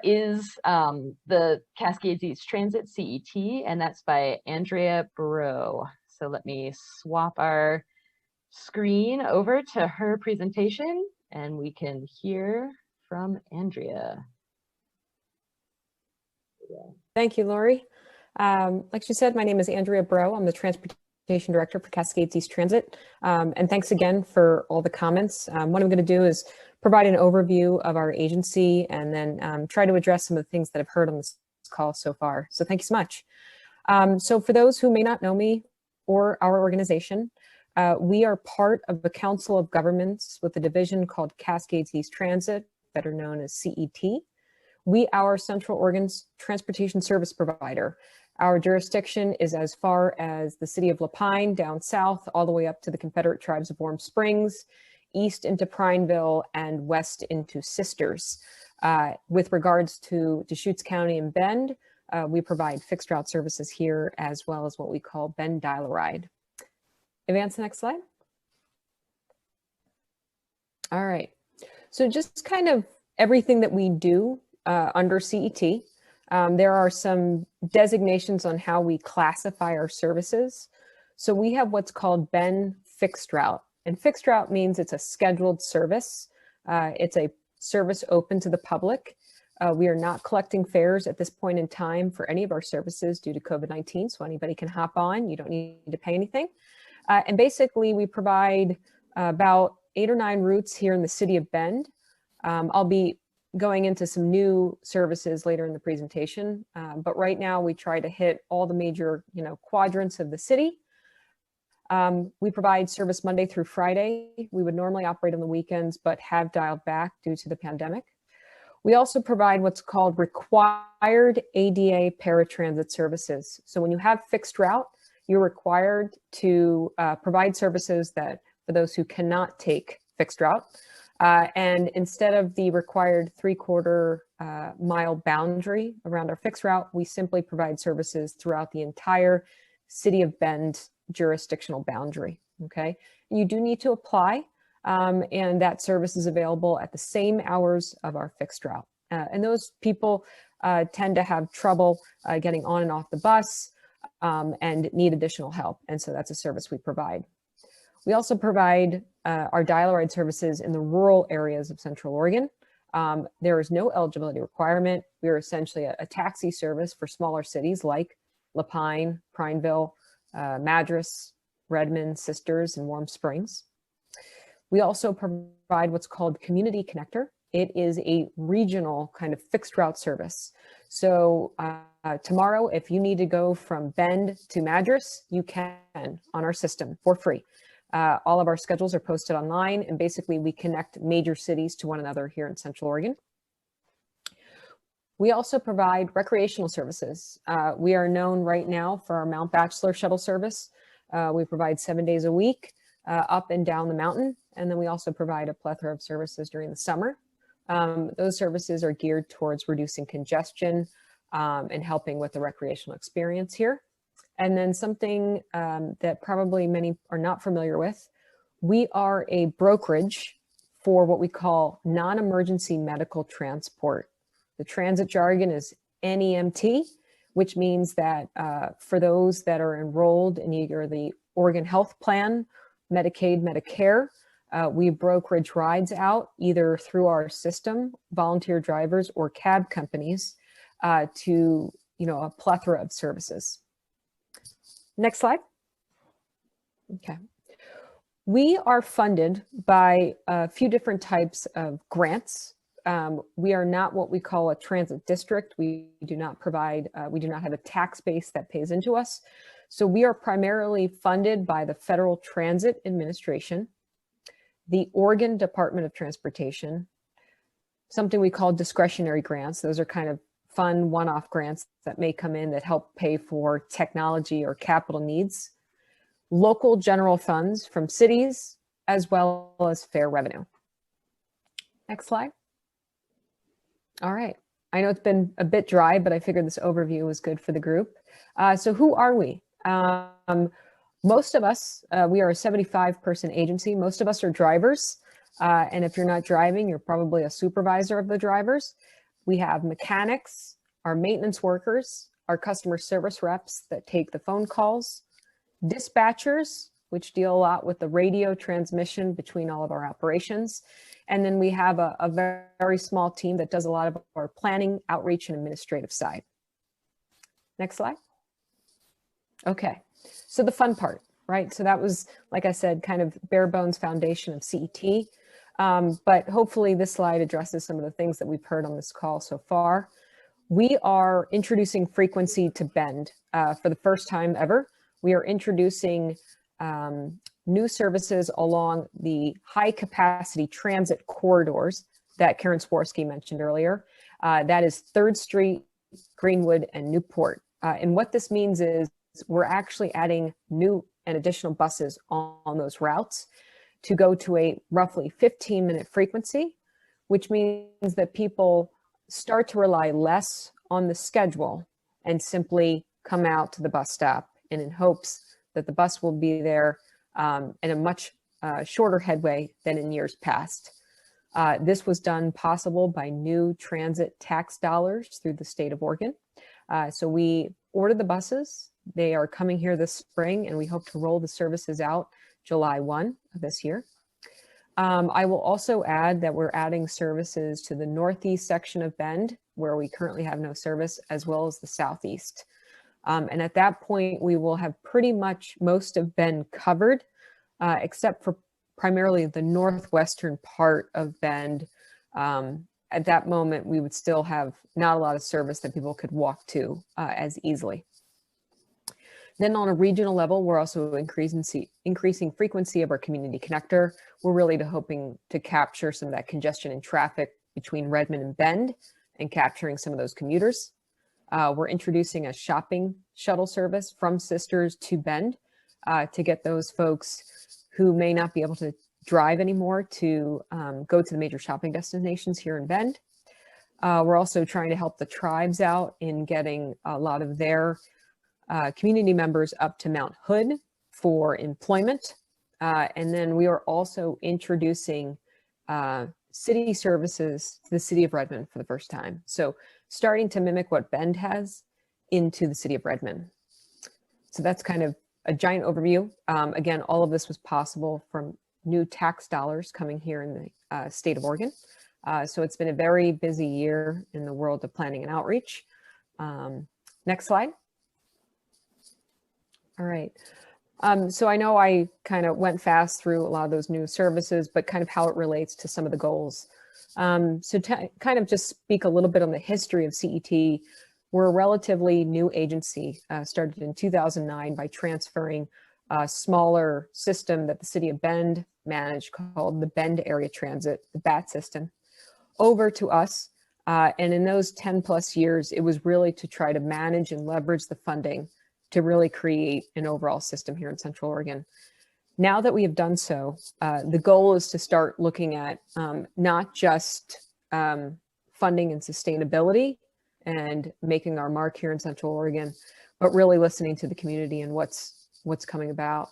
is the Cascades East Transit CET, and that's by Andrea Breault. So let me swap our screen over to her presentation and we can hear from Andrea. Thank you, Lori. Like she said, my name is Andrea Breault. I'm the Transportation Director for Cascades East Transit. And thanks again for all the comments. What I'm going to do is provide an overview of our agency and then try to address some of the things that I've heard on this call so far. So thank you so much. So for those who may not know me or our organization, we are part of the Council of Governments with a division called Cascades East Transit, better known as CET. We are Central Oregon's transportation service provider. Our jurisdiction is as far as the city of Lapine down south, all the way up to the Confederate Tribes of Warm Springs, east into Prineville, and west into Sisters. With regards to Deschutes County and Bend, we provide fixed route services here as well as what we call Bend Dial-A-Ride. Advance the next slide. All right, so just kind of everything that we do under CET. There are some designations on how we classify our services. So we have what's called Bend Fixed Route. And fixed route means it's a scheduled service. It's a service open to the public. We are not collecting fares at this point in time for any of our services due to COVID-19. So anybody can hop on. You don't need to pay anything. And basically, we provide about 8 or 9 routes here in the city of Bend. I'll be going into some new services later in the presentation. But right now we try to hit all the major, quadrants of the city. We provide service Monday through Friday. We would normally operate on the weekends, but have dialed back due to the pandemic. We also provide what's called required ADA paratransit services. So when you have fixed route, you're required to provide services that for those who cannot take fixed route. And instead of the required 3/4 mile boundary around our fixed route, we simply provide services throughout the entire city of Bend jurisdictional boundary, okay? You do need to apply, and that service is available at the same hours of our fixed route. And those people tend to have trouble getting on and off the bus and need additional help. And so that's a service we provide. We also provide our dial-a-ride services in the rural areas of Central Oregon. There is no eligibility requirement. We are essentially a taxi service for smaller cities like Lapine, Prineville, Madras, Redmond, Sisters, and Warm Springs. We also provide what's called Community Connector. It is a regional kind of fixed route service. So tomorrow, if you need to go from Bend to Madras, you can on our system for free. All of our schedules are posted online, and basically we connect major cities to one another here in Central Oregon. We also provide recreational services. We are known right now for our Mount Bachelor shuttle service. We provide 7 days a week up and down the mountain. And then we also provide a plethora of services during the summer. Those services are geared towards reducing congestion and helping with the recreational experience here. And then something that probably many are not familiar with, we are a brokerage for what we call non-emergency medical transport. The transit jargon is NEMT, which means that for those that are enrolled in either the Oregon Health Plan, Medicaid, Medicare, we brokerage rides out either through our system, volunteer drivers, or cab companies to a plethora of services. Next slide. Okay. We are funded by a few different types of grants. We are not what we call a transit district. We do not provide, we do not have a tax base that pays into us. So we are primarily funded by the Federal Transit Administration, the Oregon Department of Transportation, something we call discretionary grants. Those are kind of fun one-off grants that may come in that help pay for technology or capital needs, local general funds from cities, as well as fare revenue. Next slide. All right. I know it's been a bit dry, but I figured this overview was good for the group. So who are we? Most of us, we are a 75-person agency. Most of us are drivers. And if you're not driving, you're probably a supervisor of the drivers. We have mechanics, our maintenance workers, our customer service reps that take the phone calls, dispatchers, which deal a lot with the radio transmission between all of our operations. And then we have a very small team that does a lot of our planning, outreach, and administrative side. Next slide. Okay, so the fun part, right? So that was, like I said, kind of bare bones foundation of CET. But hopefully this slide addresses some of the things that we've heard on this call so far. We are introducing frequency to Bend for the first time ever. We are introducing new services along the high capacity transit corridors that Karen Swirsky mentioned earlier. That is 3rd Street, Greenwood, and Newport. And what this means is we're actually adding new and additional buses on those routes to go to a roughly 15-minute frequency, which means that people start to rely less on the schedule and simply come out to the bus stop, and in hopes that the bus will be there in a much shorter headway than in years past. This was done possible by new transit tax dollars through the state of Oregon. So we ordered the buses. They are coming here this spring, and we hope to roll the services out July 1 of this year. I will also add that we're adding services to the northeast section of Bend, where we currently have no service, as well as the southeast. And at that point, we will have pretty much most of Bend covered, except for primarily the northwestern part of Bend. At that moment, we would still have not a lot of service that people could walk to as easily. Then on a regional level, we're also increasing frequency of our community connector. We're really hoping to capture some of that congestion in traffic between Redmond and Bend and capturing some of those commuters. We're introducing a shopping shuttle service from Sisters to Bend to get those folks who may not be able to drive anymore to go to the major shopping destinations here in Bend. We're also trying to help the tribes out in getting a lot of their community members up to Mount Hood for employment. And then we are also introducing city services to the city of Redmond for the first time. So starting to mimic what Bend has into the city of Redmond. So that's kind of a giant overview. Again, all of this was possible from new tax dollars coming here in the state of Oregon. So it's been a very busy year in the world of planning and outreach. Next slide. All right. So I know I kind of went fast through a lot of those new services, but kind of how it relates to some of the goals. So to kind of just speak a little bit on the history of CET, we're a relatively new agency, started in 2009 by transferring a smaller system that the city of Bend managed called the Bend Area Transit, the BAT system, over to us. And in those 10 plus years, it was really to try to manage and leverage the funding to really create an overall system here in Central Oregon. Now that we have done so, the goal is to start looking at not just funding and sustainability and making our mark here in Central Oregon, but really listening to the community and what's coming about.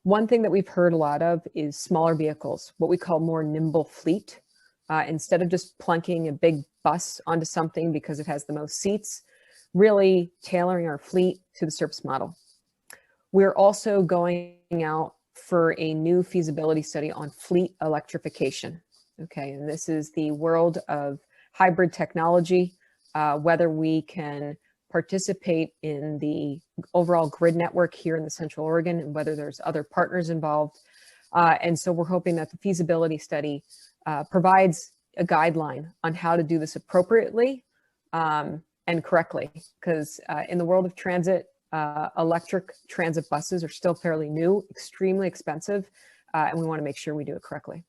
One thing that we've heard a lot of is smaller vehicles, what we call more nimble fleet. Instead of just plunking a big bus onto something because it has the most seats, really tailoring our fleet to the service model. We're also going out for a new feasibility study on fleet electrification. Okay, and this is the world of hybrid technology, whether we can participate in the overall grid network here in the Central Oregon and whether there's other partners involved. And so we're hoping that the feasibility study provides a guideline on how to do this appropriately and correctly, because in the world of transit, electric transit buses are still fairly new, extremely expensive, and we want to make sure we do it correctly.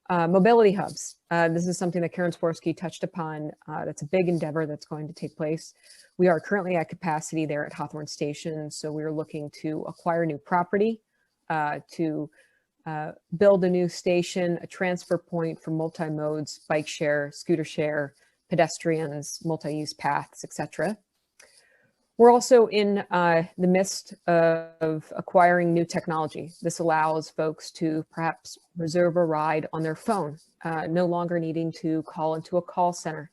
Mobility hubs. This is something that Karen Swirsky touched upon. That's a big endeavor that's going to take place. We are currently at capacity there at Hawthorne Station, so we're looking to acquire new property to build a new station, a transfer point for multi-modes, bike share, scooter share, pedestrians, multi-use paths, etc. We're also in the midst of acquiring new technology. This allows folks to perhaps reserve a ride on their phone, no longer needing to call into a call center.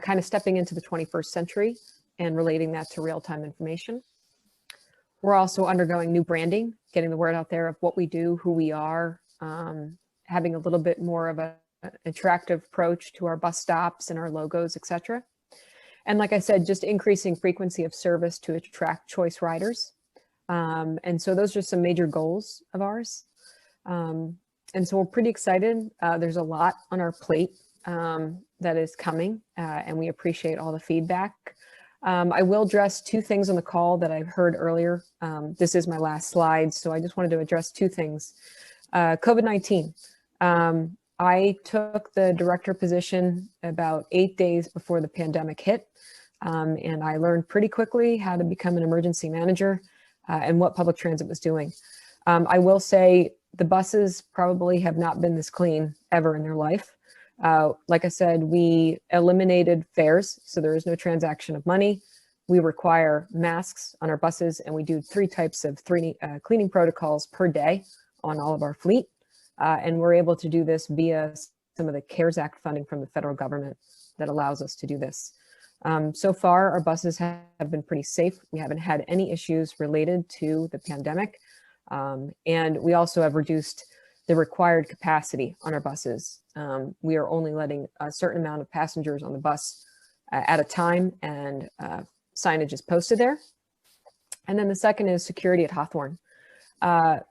kind of stepping into the 21st century and relating that to real-time information. We're also undergoing new branding, getting the word out there of what we do, who we are, having a little bit more of an attractive approach to our bus stops and our logos, etc. And like I said, just increasing frequency of service to attract choice riders. And so those are some major goals of ours. And so we're pretty excited. There's a lot on our plate that is coming, and we appreciate all the feedback. I will address two things on the call that I heard earlier. This is my last slide, so I just wanted to address two things. COVID-19. I took the director position about 8 days before the pandemic hit, and I learned pretty quickly how to become an emergency manager and what public transit was doing. I will say the buses probably have not been this clean ever in their life. Like I said, we eliminated fares, so there is no transaction of money. We require masks on our buses, and we do 3 types of cleaning protocols per day on all of our fleet. And we're able to do this via some of the CARES Act funding from the federal government that allows us to do this. So far, our buses have been pretty safe. We haven't had any issues related to the pandemic. And we also have reduced the required capacity on our buses. We are only letting a certain amount of passengers on the bus at a time, and signage is posted there. And then the second is security at Hawthorne.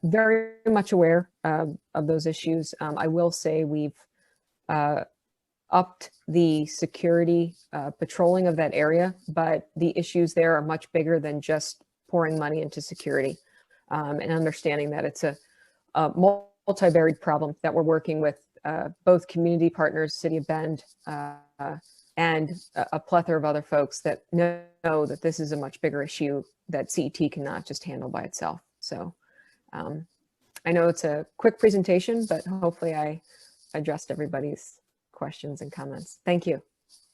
Very much aware of those issues. I will say we've upped the security patrolling of that area, but the issues there are much bigger than just pouring money into security, and understanding that it's a multivariate problem that we're working with both community partners, City of Bend, and a plethora of other folks that know that this is a much bigger issue that CET cannot just handle by itself. So I know it's a quick presentation, but hopefully I addressed everybody's questions and comments. Thank you.